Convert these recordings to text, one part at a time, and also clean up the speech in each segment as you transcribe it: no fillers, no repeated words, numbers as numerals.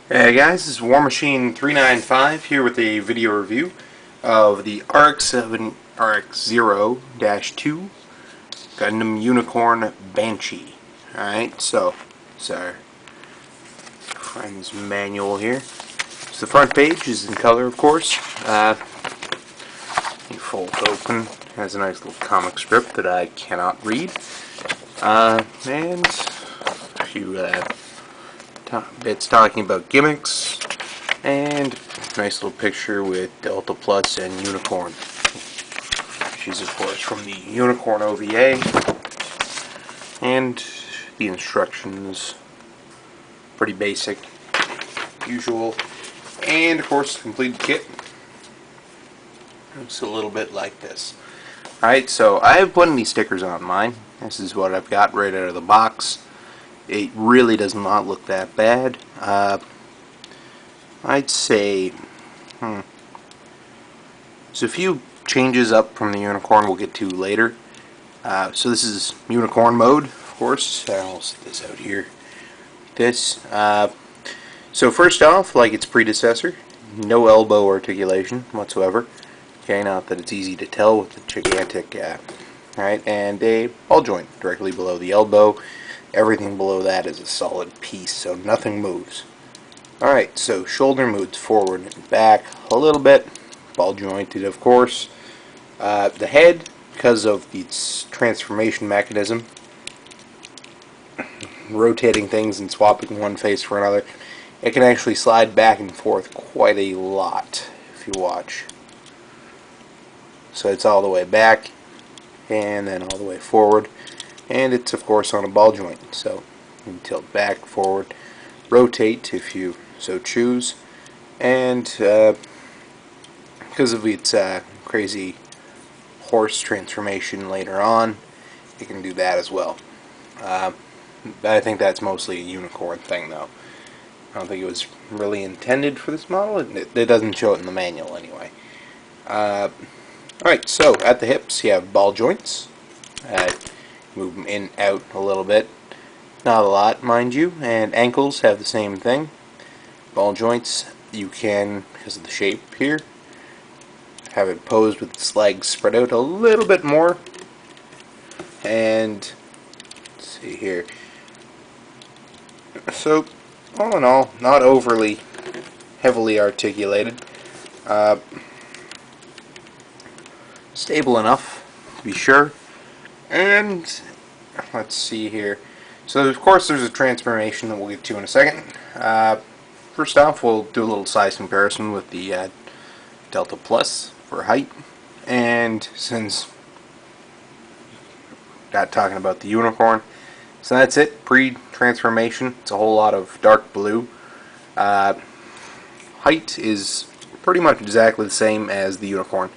Hey guys, this is War Machine 395 here with a video review of the RX-7 RX-0-2 Gundam Unicorn Banshee. Alright, so it's our friend's manual here. So the front page is in color, of course. You fold open, has a nice little comic strip that I cannot read. And a few bits talking about gimmicks, and a nice little picture with Delta Plus and Unicorn. She's of course from the Unicorn OVA, and the instructions, pretty basic, usual, and of course the complete kit. Looks a little bit like this. Alright, so I have plenty of stickers on mine. This is what I've got right out of the box. It really does not look that bad. I'd say there's a few changes up from the Unicorn we'll get to later. So this is Unicorn mode, of course. I'll set this out here. So first off, like its predecessor, no elbow articulation whatsoever. Okay, not that it's easy to tell with the gigantic, right, and a ball joint directly below the elbow. Everything below that is a solid piece, so nothing moves. Alright, so shoulder moves forward and back a little bit, ball jointed of course. The head, because of its transformation mechanism, rotating things and swapping one face for another, it can actually slide back and forth quite a lot if you watch. So it's all the way back and then all the way forward. And it's of course on a ball joint, so you can tilt back, forward, rotate if you so choose, and because of its crazy horse transformation later on, you can do that as well. I think that's mostly a Unicorn thing though. I don't think it was really intended for this model. It doesn't show it in the manual anyway. Alright, so at the hips you have ball joints. Move them in, out a little bit. Not a lot, mind you. And ankles have the same thing. Ball joints, you can, because of the shape here, have it posed with its legs spread out a little bit more. And, let's see here. So, all in all, not overly heavily articulated. Stable enough, to be sure. And let's see here. So of course there's a transformation that we'll get to in a second. First off, we'll do a little size comparison with the Delta Plus for height. And since not talking about the Unicorn, so that's it. Pre-transformation, it's a whole lot of dark blue. Height is pretty much exactly the same as the Unicorn.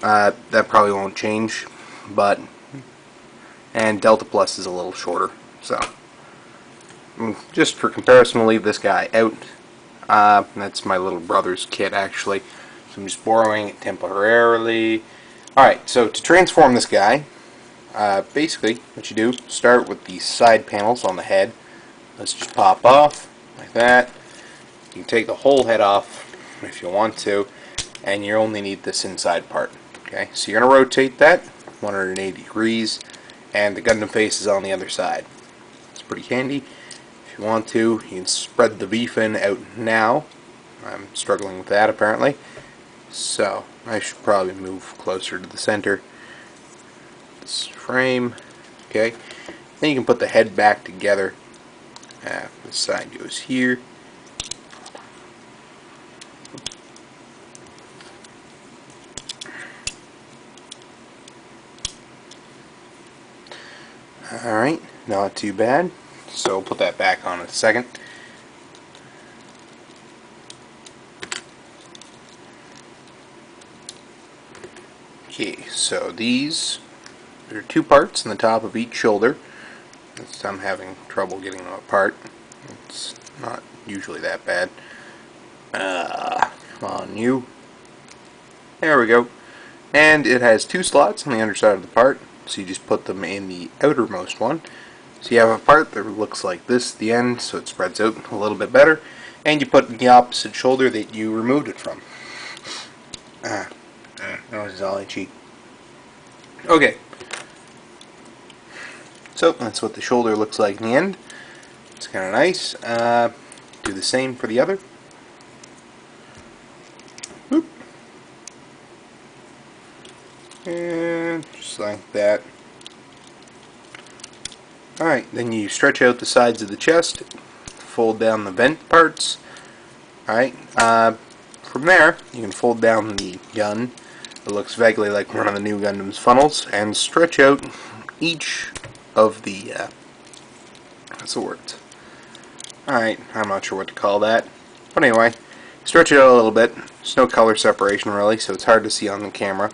That probably won't change, but and Delta Plus is a little shorter, so just for comparison, we'll leave this guy out. That's my little brother's kit actually, so I'm just borrowing it temporarily. Alright, so to transform this guy, basically what you do, start with the side panels on the head. Let's just pop off like that. You can take the whole head off if you want to, and you only need this inside part. Okay, so you're going to rotate that 180 degrees, and the Gundam face is on the other side. It's pretty handy. If you want to, you can spread the V-fin out now. I'm struggling with that apparently, so I should probably move closer to the center. This frame, okay. Then you can put the head back together. This side goes here. Alright, not too bad. So we'll put that back on in a second. Okay, so there are two parts in the top of each shoulder. I'm having trouble getting them apart. It's not usually that bad. Come on, you. There we go. And it has two slots on the underside of the part. So you just put them in the outermost one. So you have a part that looks like this at the end, so it spreads out a little bit better. and you put it in the opposite shoulder that you removed it from. That was all itchy. Okay, so that's what the shoulder looks like in the end. It's kind of nice. Do the same for the other. Whoop. And just like that. Alright, then you stretch out the sides of the chest, fold down the vent parts. Alright, from there, you can fold down the gun. It looks vaguely like one of the new Gundam's funnels, and stretch out each of the, what's the word? Alright, I'm not sure what to call that. But anyway, stretch it out a little bit. There's no color separation really, so it's hard to see on the camera.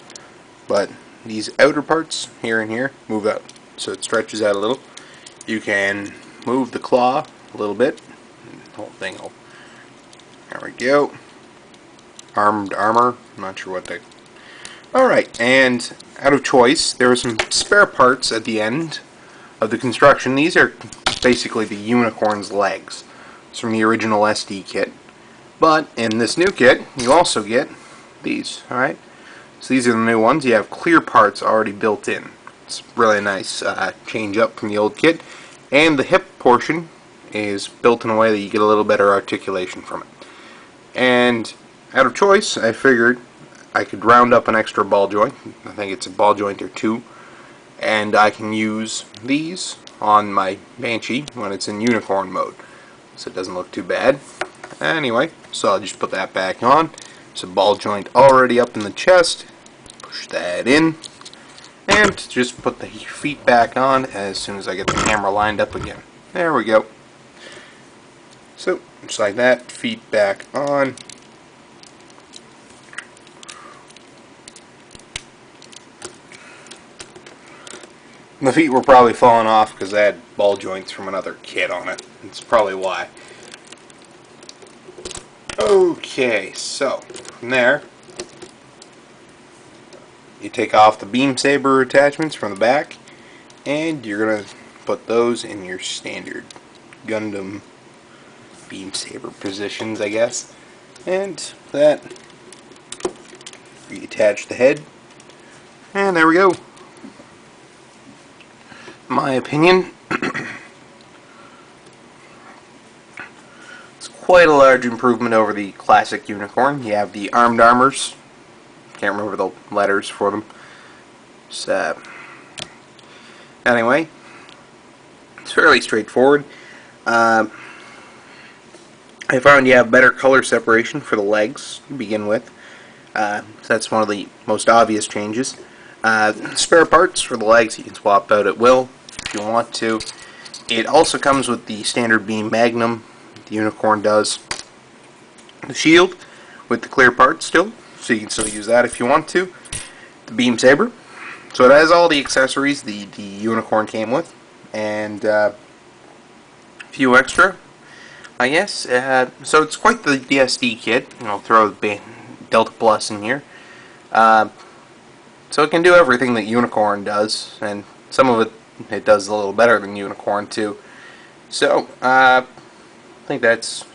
But these outer parts, here and here, move out. So it stretches out a little. You can move the claw a little bit. The whole thing will... There we go. Armed armor. I'm not sure what they... Alright, and out of choice, there are some spare parts at the end of the construction. These are basically the unicorn's legs. It's from the original SD kit. But in this new kit, you also get these. Alright? So these are the new ones. You have clear parts already built in. It's really nice change up from the old kit. And the hip portion is built in a way that you get a little better articulation from it. And out of choice, I figured I could round up an extra ball joint. I think it's a ball joint or two. And I can use these on my Banshee when it's in unicorn mode. So it doesn't look too bad. Anyway, so I'll just put that back on. There's a ball joint already up in the chest. Push that in. And just put the feet back on as soon as I get the camera lined up again. There we go. So, just like that, feet back on. The feet were probably falling off because I had ball joints from another kit on it. That's probably why. Okay, so from there, you take off the beam saber attachments from the back, and you're going to put those in your standard Gundam beam saber positions, I guess. And that, reattach the head, and there we go. In my opinion, it's quite a large improvement over the classic unicorn. You have the armed armors. Can't remember the letters for them. So, anyway, it's fairly straightforward. I found you have better color separation for the legs to begin with. So that's one of the most obvious changes. Spare parts for the legs you can swap out at will if you want to. It also comes with the standard beam magnum. The unicorn does. The shield with the clear parts still, so you can still use that if you want to. The beam saber. So it has all the accessories the unicorn came with, and a few extra, I guess. So it's quite the SD kit. I'll throw the Delta Plus in here. So it can do everything that Unicorn does, and some of it does a little better than Unicorn too. So I think that's